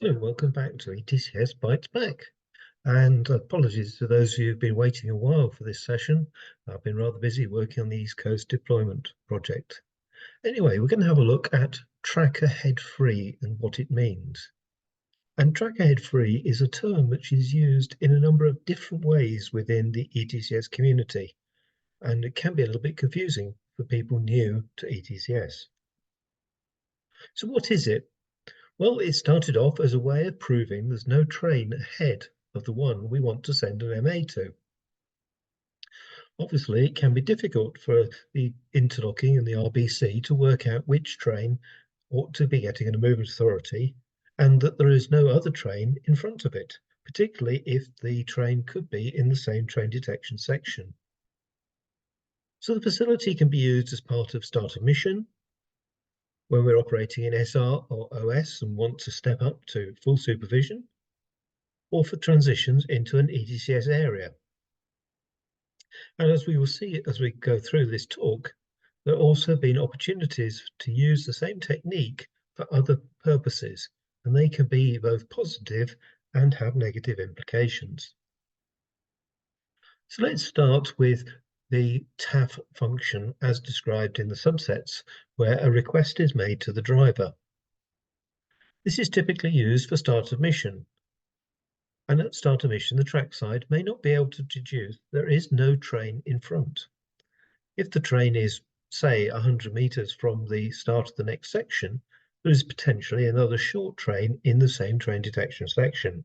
So welcome back to ETCS Bites Back. And apologies to those who've been waiting a while for this session. I've been rather busy working on the East Coast deployment project. Anyway, we're going to have a look at track ahead free and what it means. And track ahead free is a term which is used in a number of different ways within the ETCS community. And it can be a little bit confusing for people new to ETCS. So what is it? Well, it started off as a way of proving there's no train ahead of the one we want to send an MA to. Obviously, it can be difficult for the interlocking and the RBC to work out which train ought to be getting a movement authority and that there is no other train in front of it, particularly if the train could be in the same train detection section. So the facility can be used as part of start of mission, when we're operating in SR or OS and want to step up to full supervision, or for transitions into an ETCS area. And as we will see as we go through this talk, there have also been opportunities to use the same technique for other purposes, and they can be both positive and have negative implications. So let's start with the TAF function as described in the subsets, where a request is made to the driver. This is typically used for start of mission. And at start of mission, the trackside may not be able to deduce there is no train in front. If the train is, say, 100 meters from the start of the next section, there is potentially another short train in the same train detection section.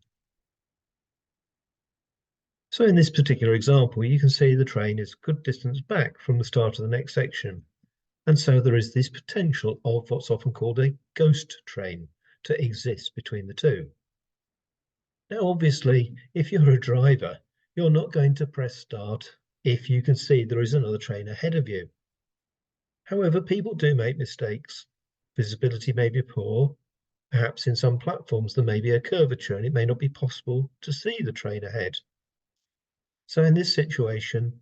So in this particular example, you can see the train is a good distance back from the start of the next section. And so there is this potential of what's often called a ghost train to exist between the two. Now, obviously, if you're a driver, you're not going to press start if you can see there is another train ahead of you. However, people do make mistakes. Visibility may be poor. Perhaps in some platforms there may be a curvature and it may not be possible to see the train ahead. So in this situation,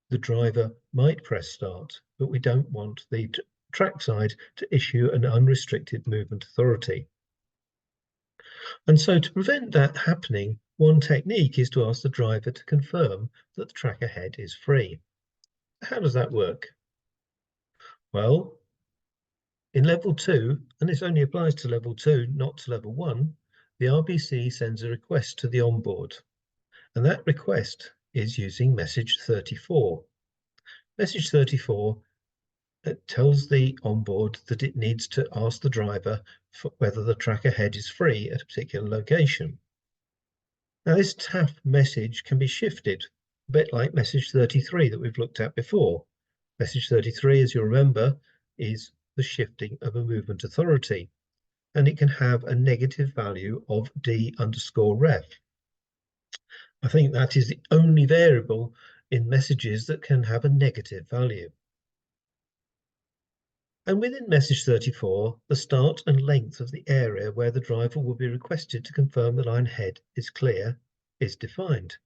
the driver might press start, but we don't want the trackside to issue an unrestricted movement authority. And so to prevent that happening, one technique is to ask the driver to confirm that the track ahead is free. How does that work? Well, in level 2, and this only applies to level 2, not to level 1, the RBC sends a request to the onboard. And that request is using message 34. Message 34 tells the onboard that it needs to ask the driver for whether the track ahead is free at a particular location. Now, this TAF message can be shifted, a bit like message 33 that we've looked at before. Message 33, as you'll remember, is the shifting of a movement authority, and it can have a negative value of D_ref. I think that is the only variable in messages that can have a negative value. And within message 34, the start and length of the area where the driver will be requested to confirm the line ahead is clear is defined.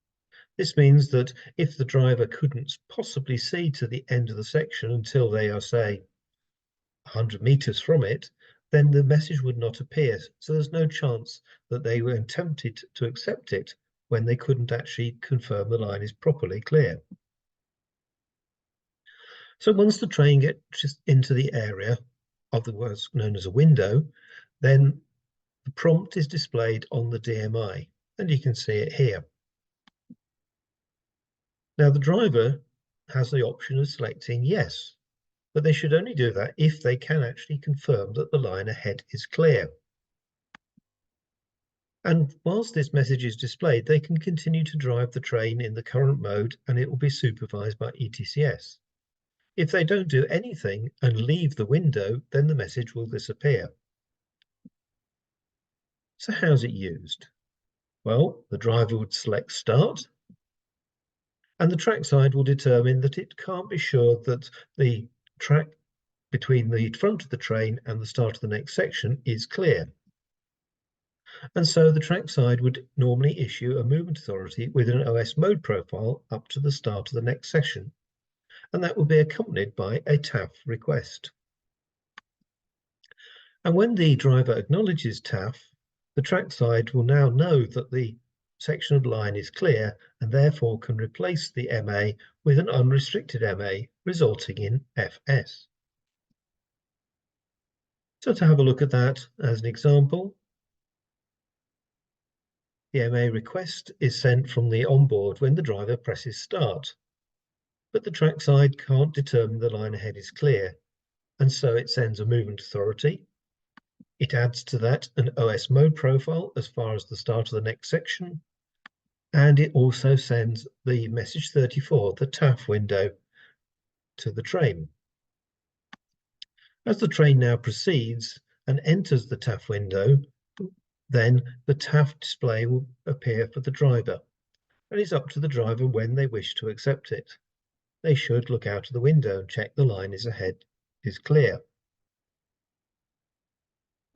This means that if the driver couldn't possibly see to the end of the section until they are, say, 100 meters from it, then the message would not appear. So there's no chance that they were tempted to accept it when they couldn't actually confirm the line is properly clear. So once the train gets into the area of what's known as a window, then the prompt is displayed on the DMI, and you can see it here. Now the driver has the option of selecting yes, but they should only do that if they can actually confirm that the line ahead is clear. And whilst this message is displayed, they can continue to drive the train in the current mode and it will be supervised by ETCS. If they don't do anything and leave the window, then the message will disappear. So how's it used? Well, the driver would select start, and the trackside will determine that it can't be sure that the track between the front of the train and the start of the next section is clear. And so the trackside would normally issue a movement authority with an OS mode profile up to the start of the next session, and that will be accompanied by a TAF request. And when the driver acknowledges TAF, The trackside will now know that the section of line is clear and therefore can replace the MA with an unrestricted MA, resulting in FS. So to have a look at that as an example, the MA request is sent from the onboard when the driver presses start, but the trackside can't determine the line ahead is clear, and so it sends a movement authority. It adds to that an OS mode profile as far as the start of the next section, and it also sends the message 34, the TAF window, to the train. As the train now proceeds and enters the TAF window, then the TAF display will appear for the driver, and it's up to the driver when they wish to accept it. They should look out of the window and check the line is clear.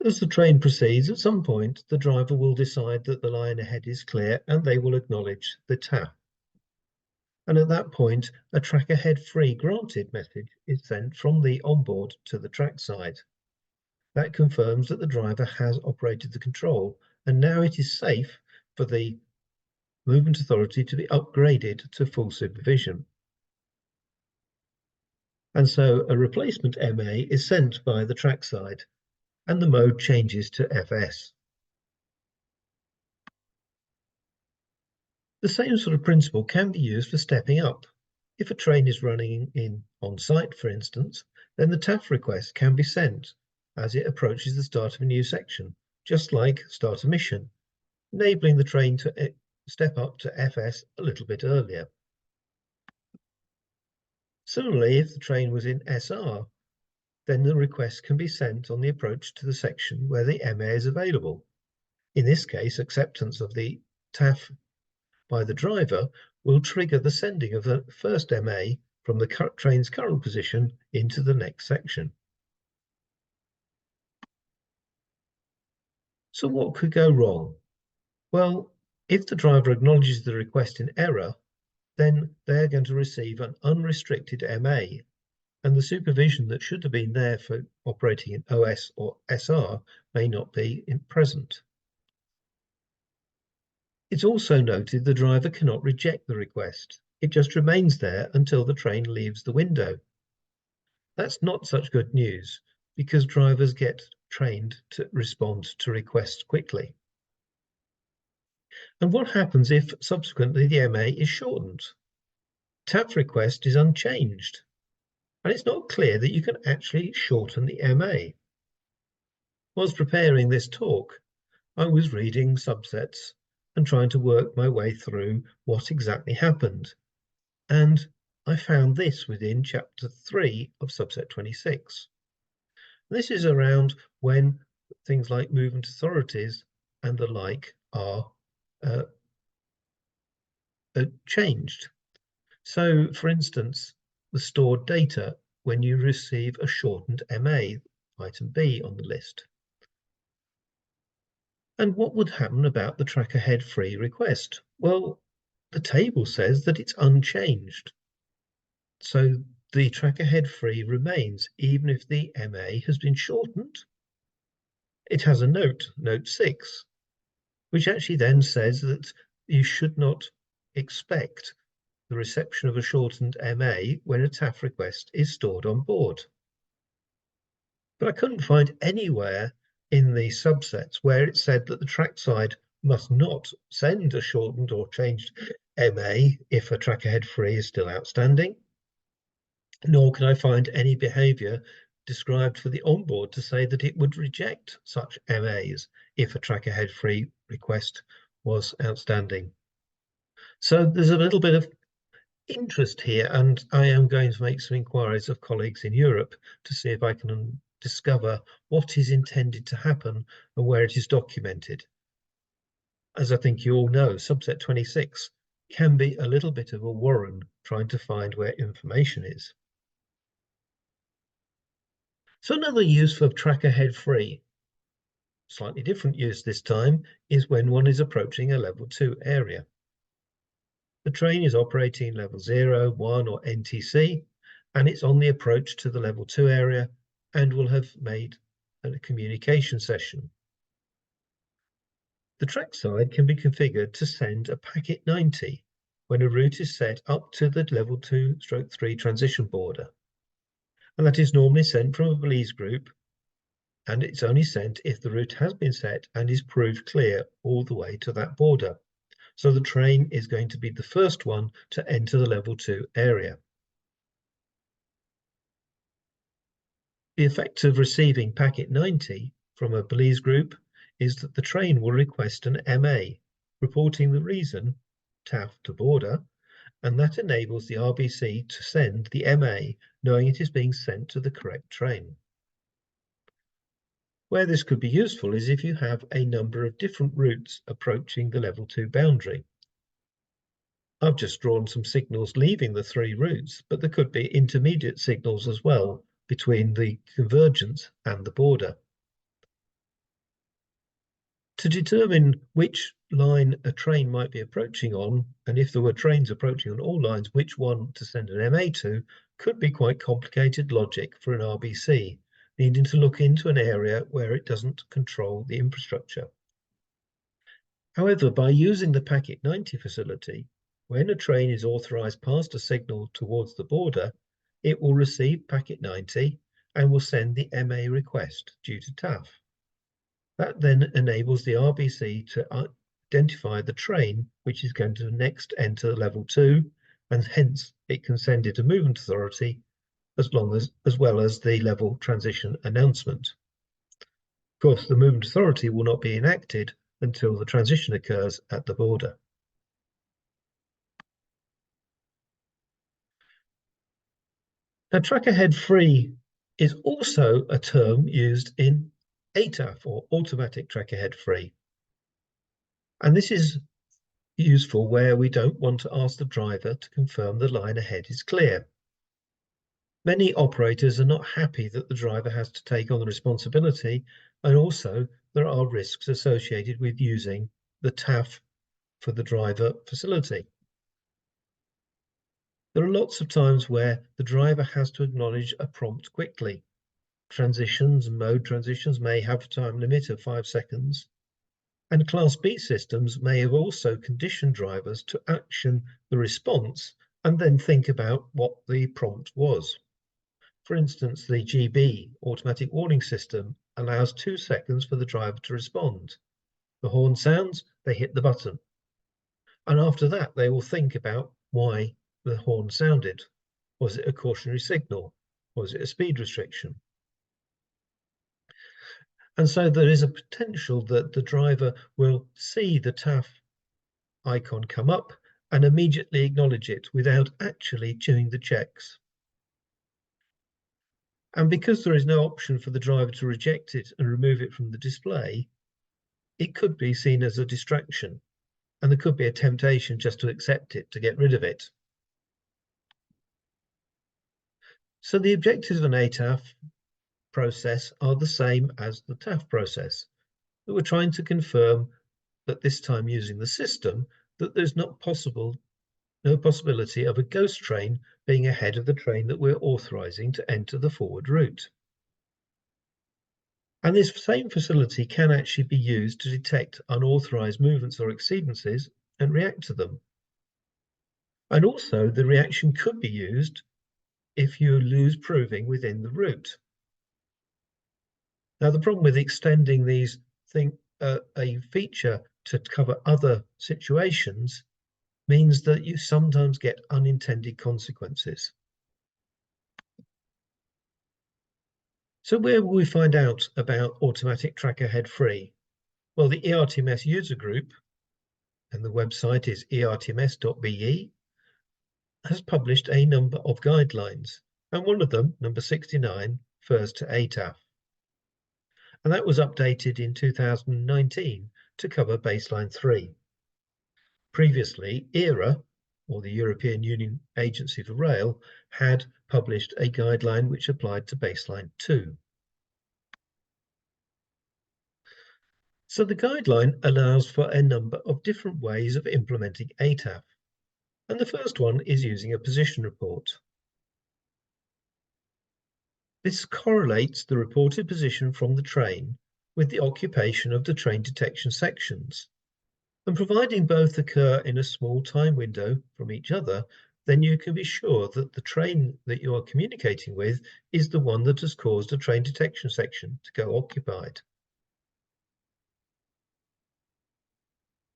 As the train proceeds, at some point, the driver will decide that the line ahead is clear and they will acknowledge the TAF. And at that point, a track ahead free granted message is sent from the onboard to the trackside. That confirms that the driver has operated the control, and now it is safe for the movement authority to be upgraded to full supervision. And so a replacement MA is sent by the trackside, and the mode changes to FS. The same sort of principle can be used for stepping up. If a train is running on site, for instance, then the TAF request can be sent as it approaches the start of a new section, just like start a mission, enabling the train to step up to FS a little bit earlier. Similarly, if the train was in SR, then the request can be sent on the approach to the section where the MA is available. In this case, acceptance of the TAF by the driver will trigger the sending of the first MA from the train's current position into the next section. So what could go wrong? Well, if the driver acknowledges the request in error, then they're going to receive an unrestricted MA, and the supervision that should have been there for operating in OS or SR may not be present. It's also noted the driver cannot reject the request. It just remains there until the train leaves the window. That's not such good news because drivers get trained to respond to requests quickly. And what happens if subsequently the MA is shortened? TAF request is unchanged, and it's not clear that you can actually shorten the MA. Whilst preparing this talk, I was reading subsets and trying to work my way through what exactly happened. And I found this within chapter 3 of subset 26. This is around when things like movement authorities and the like are changed. So, for instance, the stored data when you receive a shortened MA, item B on the list. And what would happen about the track ahead free request? Well, the table says that it's unchanged. So the track ahead free remains even if the MA has been shortened. It has a note 6, which actually then says that you should not expect the reception of a shortened MA when a TAF request is stored on board. But I couldn't find anywhere in the subsets where it said that the trackside must not send a shortened or changed MA if a track ahead free is still outstanding, nor can I find any behavior described for the onboard to say that it would reject such MAs if a track ahead free request was outstanding. So there's a little bit of interest here, and I am going to make some inquiries of colleagues in Europe to see if I can discover what is intended to happen and where it is documented. As I think you all know, subset 26 can be a little bit of a warren trying to find where information is. So another use for track ahead free, slightly different use this time, is when one is approaching a level 2 area. The train is operating level 0, 1 or NTC, and it's on the approach to the level 2 area and will have made a communication session. The trackside can be configured to send a packet 90 when a route is set up to the level 2/3 transition border. And that is normally sent from a Belize group, and it's only sent if the route has been set and is proved clear all the way to that border. So the train is going to be the first one to enter the level 2 area. The effect of receiving packet 90 from a Belize group is that the train will request an MA, reporting the reason, TAF to border, and that enables the RBC to send the MA knowing it is being sent to the correct train. Where this could be useful is if you have a number of different routes approaching the level 2 boundary. I've just drawn some signals leaving the 3 routes, but there could be intermediate signals as well between the convergence and the border. To determine which line a train might be approaching on, and if there were trains approaching on all lines, which one to send an MA to, could be quite complicated logic for an RBC, needing to look into an area where it doesn't control the infrastructure. However, by using the packet 90 facility, when a train is authorized past a signal towards the border, it will receive packet 90 and will send the MA request due to TAF. That then enables the RBC to identify the train which is going to next enter level 2, and hence it can send it a movement authority as well as the level transition announcement. Of course, the movement authority will not be enacted until the transition occurs at the border. Now, track ahead free is also a term used in ATAF, or automatic track ahead free. And this is useful where we don't want to ask the driver to confirm the line ahead is clear. Many operators are not happy that the driver has to take on the responsibility, and also there are risks associated with using the TAF for the driver facility. There are lots of times where the driver has to acknowledge a prompt quickly. Mode transitions may have a time limit of 5 seconds, and Class B systems may have also conditioned drivers to action the response and then think about what the prompt was. For instance, the GB automatic warning system allows 2 seconds for the driver to respond. The horn sounds, they hit the button. And after that, they will think about why the horn sounded. Was it a cautionary signal? Was it a speed restriction? And so there is a potential that the driver will see the TAF icon come up and immediately acknowledge it without actually doing the checks. And because there is no option for the driver to reject it and remove it from the display, it could be seen as a distraction, and there could be a temptation just to accept it, to get rid of it. So the objectives of an ATAF process are the same as the TAF process. But we're trying to confirm that this time using the system that there's no possibility of a ghost train being ahead of the train that we're authorizing to enter the forward route. And this same facility can actually be used to detect unauthorized movements or exceedances and react to them. And also the reaction could be used if you lose proving within the route. Now, the problem with extending these a feature to cover other situations means that you sometimes get unintended consequences. So where will we find out about automatic track ahead free? Well, the ERTMS user group, and the website is ertms.be, has published a number of guidelines, and one of them, number 69, refers to ATAF. And that was updated in 2019 to cover baseline 3. Previously, ERA, or the European Union Agency for Rail, had published a guideline which applied to baseline 2. So the guideline allows for a number of different ways of implementing ATAF. And the first one is using a position report. This correlates the reported position from the train with the occupation of the train detection sections. And providing both occur in a small time window from each other, then you can be sure that the train that you are communicating with is the one that has caused a train detection section to go occupied.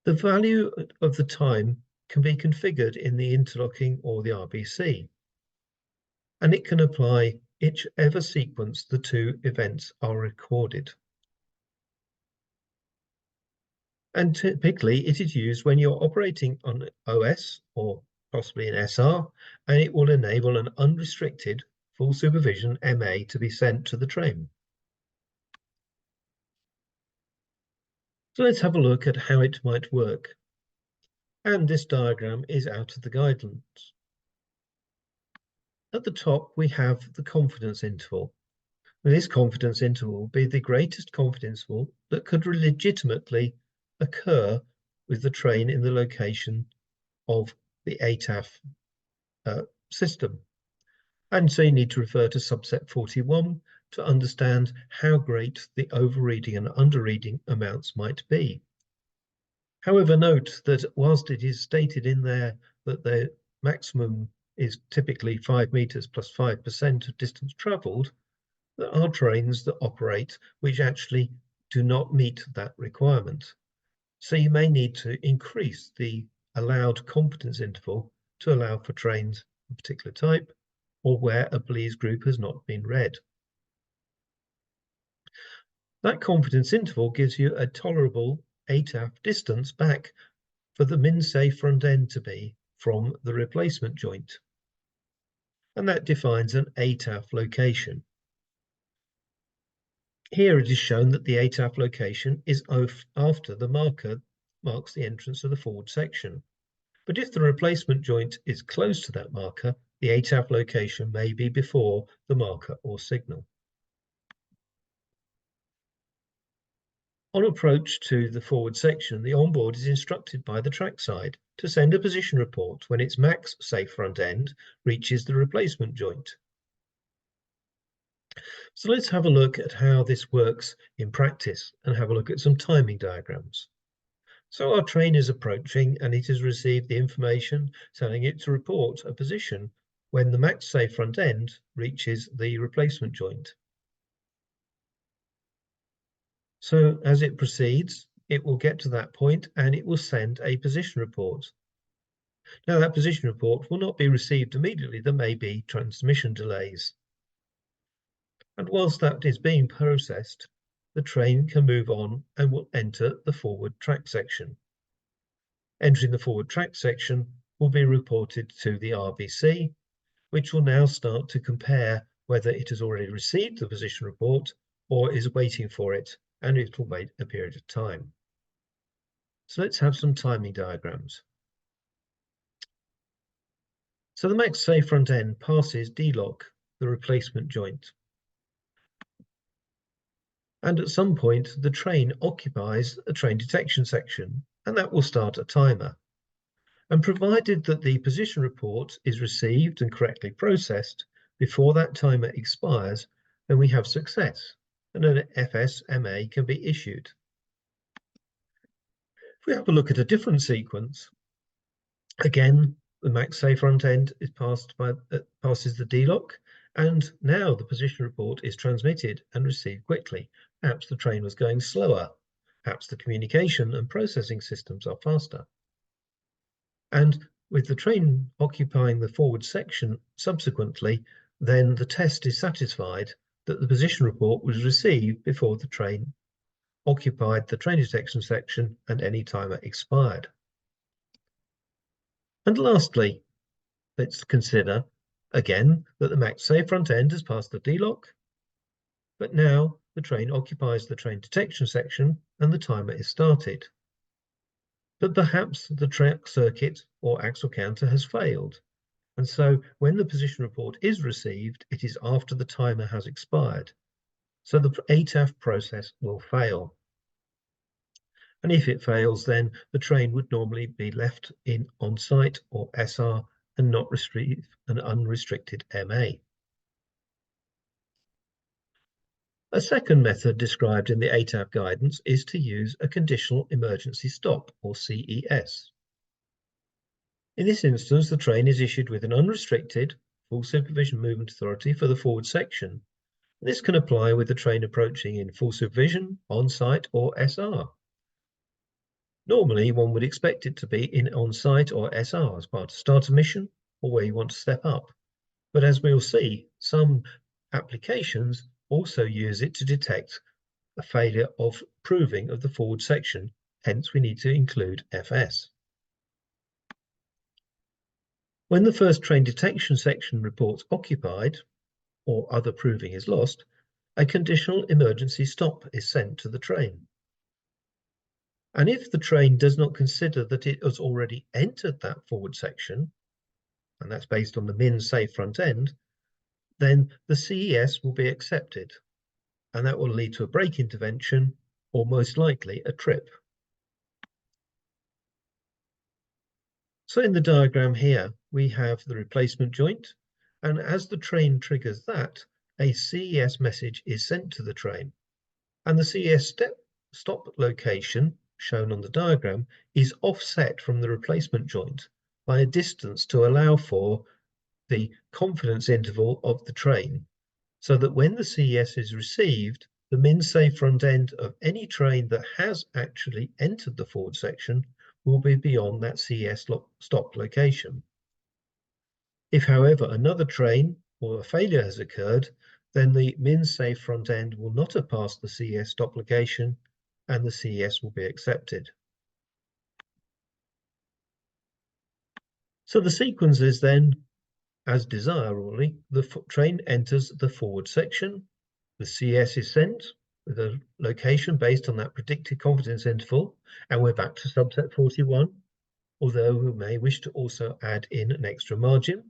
The value of the time can be configured in the interlocking or the RBC, and it can apply whichever sequence the two events are recorded. And typically it is used when you're operating on OS or possibly an SR, and it will enable an unrestricted full supervision MA to be sent to the train. So let's have a look at how it might work. And this diagram is out of the guidelines. At the top, we have the confidence interval. And this confidence interval will be the greatest confidence interval that could legitimately occur with the train in the location of the ATAF system. And so you need to refer to subset 41 to understand how great the overreading and underreading amounts might be. However, note that whilst it is stated in there that the maximum is typically 5 meters plus 5% of distance traveled, there are trains that operate which actually do not meet that requirement. So you may need to increase the allowed confidence interval to allow for trains of a particular type or where a Blees group has not been read. That confidence interval gives you a tolerable ATAF distance back for the min safe front end to be from the replacement joint. And that defines an ATAF location. Here it is shown that the ATAF location is after the marker marks the entrance of the forward section. But if the replacement joint is close to that marker, the ATAF location may be before the marker or signal. On approach to the forward section, the onboard is instructed by the trackside to send a position report when its max safe front end reaches the replacement joint. So let's have a look at how this works in practice and have a look at some timing diagrams. So our train is approaching and it has received the information telling it to report a position when the max safe front end reaches the replacement joint. So as it proceeds, it will get to that point and it will send a position report. Now that position report will not be received immediately. There may be transmission delays. And whilst that is being processed, the train can move on and will enter the forward track section. Entering the forward track section will be reported to the RBC, which will now start to compare whether it has already received the position report or is waiting for it, and it will wait a period of time. So let's have some timing diagrams. So the max safe front end passes D-lock, the replacement joint. And at some point, the train occupies a train detection section, and that will start a timer. And provided that the position report is received and correctly processed before that timer expires, then we have success, and an FSMA can be issued. If we have a look at a different sequence, again, the max safe front end is passes the D-lock, and now the position report is transmitted and received quickly. Perhaps the train was going slower. Perhaps the communication and processing systems are faster. And with the train occupying the forward section subsequently, then the test is satisfied that the position report was received before the train occupied the train detection section and any timer expired. And lastly, let's consider again that the max safe front end has passed the D-lock, but now the train occupies the train detection section and the timer is started. But perhaps the track circuit or axle counter has failed, and so when the position report is received, it is after the timer has expired. So the ATAF process will fail. And if it fails, then the train would normally be left in on-site or SR and not receive an unrestricted MA. A second method described in the ATAF guidance is to use a conditional emergency stop, or CES. In this instance, the train is issued with an unrestricted, full supervision movement authority for the forward section. This can apply with the train approaching in full supervision, on-site, or SR. Normally, one would expect it to be in on-site or SR as part of starter mission, or where you want to step up. But as we'll see, some applications also use it to detect a failure of proving of the forward section, hence we need to include FS. When the first train detection section reports occupied, or other proving is lost, a conditional emergency stop is sent to the train. And if the train does not consider that it has already entered that forward section, and that's based on the min safe front end, then the CES will be accepted, and that will lead to a brake intervention, or most likely a trip. So in the diagram here, we have the replacement joint, and as the train triggers that, a CES message is sent to the train. And the CES stop location, shown on the diagram, is offset from the replacement joint by a distance to allow for the confidence interval of the train, so that when the CES is received, the min safe front end of any train that has actually entered the forward section will be beyond that CES stop location. If, however, another train or a failure has occurred, then the min safe front end will not have passed the CES stop location, and the CES will be accepted. So the sequence is then, as desired, the train enters the forward section, the CES is sent with a location based on that predicted confidence interval, and we're back to subset 41, although we may wish to also add in an extra margin.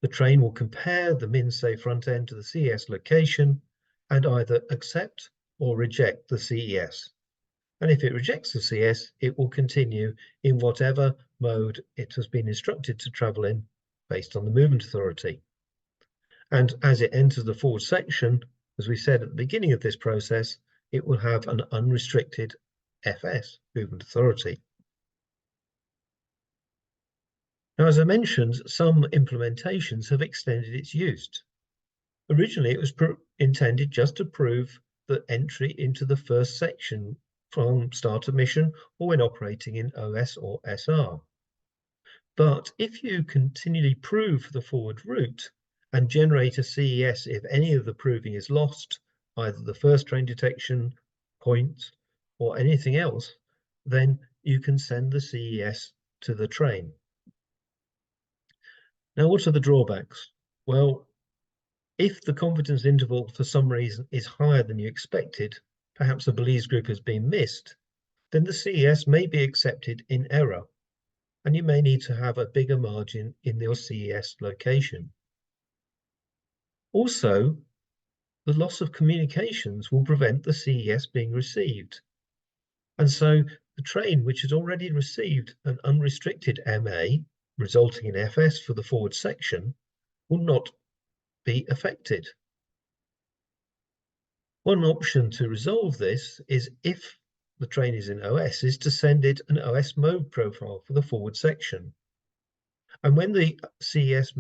The train will compare the min safe front end to the CES location and either accept or reject the CES. And if it rejects the CES, it will continue in whatever mode it has been instructed to travel in based on the movement authority. And as it enters the forward section, as we said at the beginning of this process, it will have an unrestricted FS, movement authority. Now, as I mentioned, some implementations have extended its use. Originally, it was intended just to prove the entry into the first section from start of mission or when operating in OS or SR. But if you continually prove the forward route and generate a CES if any of the proving is lost, either the first train detection point or anything else, then you can send the CES to the train. Now, what are the drawbacks? Well, if the confidence interval for some reason is higher than you expected, perhaps a Belize group has been missed, then the CES may be accepted in error, and you may need to have a bigger margin in your CES location. Also, the loss of communications will prevent the CES being received. And so the train which has already received an unrestricted MA, resulting in FS for the forward section, will not be affected. One option to resolve this is, if the train is in OS, is to send it an OS mode profile for the forward section. And when the CES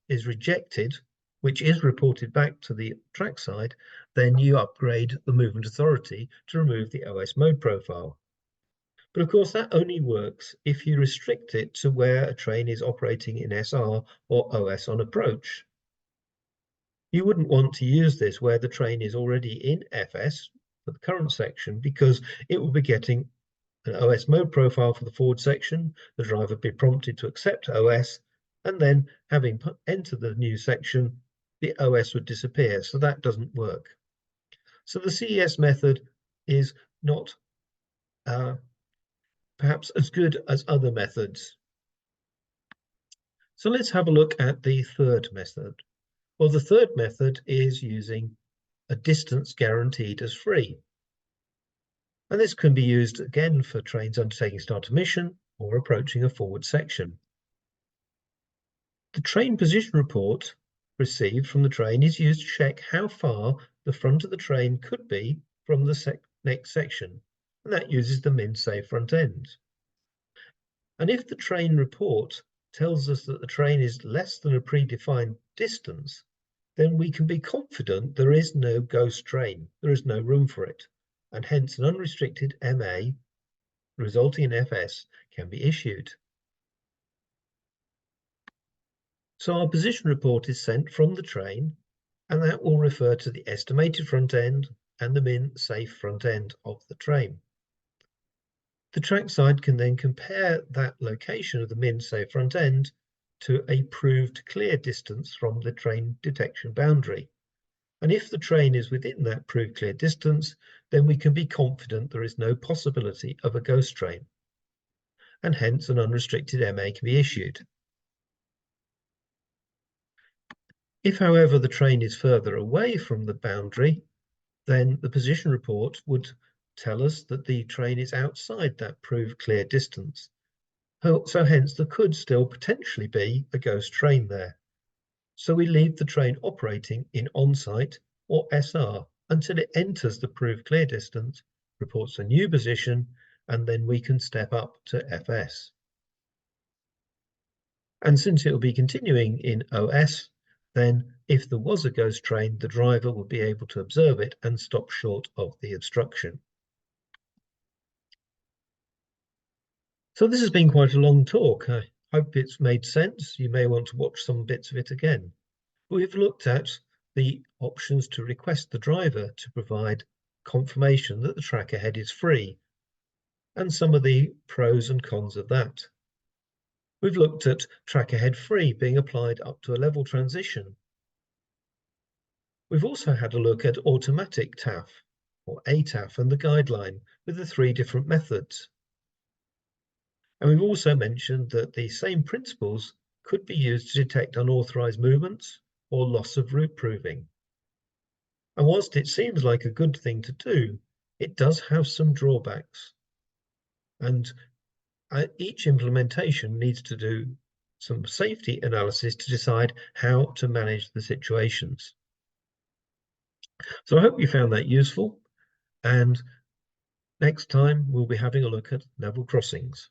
is rejected, which is reported back to the trackside, then you upgrade the movement authority to remove the OS mode profile. But of course, that only works if you restrict it to where a train is operating in SR or OS on approach. You wouldn't want to use this where the train is already in FS for the current section, because it will be getting an OS mode profile for the forward section, the driver would be prompted to accept OS, and then having entered the new section, the OS would disappear, so that doesn't work. So the CES method is not perhaps as good as other methods. So let's have a look at the third method. Well, the third method is using a distance guaranteed as free. And this can be used again for trains undertaking start of mission or approaching a forward section. The train position report received from the train is used to check how far the front of the train could be from the next section, and that uses the min safe front end. And if the train report tells us that the train is less than a predefined distance, then we can be confident there is no ghost train, there is no room for it, and hence an unrestricted MA resulting in FS can be issued. So our position report is sent from the train, and that will refer to the estimated front end and the min safe front end of the train. The trackside can then compare that location of the min safe front end to a proved clear distance from the train detection boundary. And if the train is within that proved clear distance, then we can be confident there is no possibility of a ghost train, and hence an unrestricted MA can be issued. If, however, the train is further away from the boundary, then the position report would tell us that the train is outside that proved clear distance. So hence there could still potentially be a ghost train there. So we leave the train operating in on-site or SR until it enters the proved clear distance, reports a new position, and then we can step up to FS. And since it will be continuing in OS, then if there was a ghost train, the driver would be able to observe it and stop short of the obstruction. So this has been quite a long talk. I hope it's made sense. You may want to watch some bits of it again. We've looked at the options to request the driver to provide confirmation that the track ahead is free, and some of the pros and cons of that. We've looked at track ahead free being applied up to a level transition. We've also had a look at automatic TAF, or ATAF, and the guideline with the 3 different methods. And we've also mentioned that the same principles could be used to detect unauthorized movements or loss of route proving. And whilst it seems like a good thing to do, it does have some drawbacks. And each implementation needs to do some safety analysis to decide how to manage the situations. So I hope you found that useful, and next time we'll be having a look at level crossings.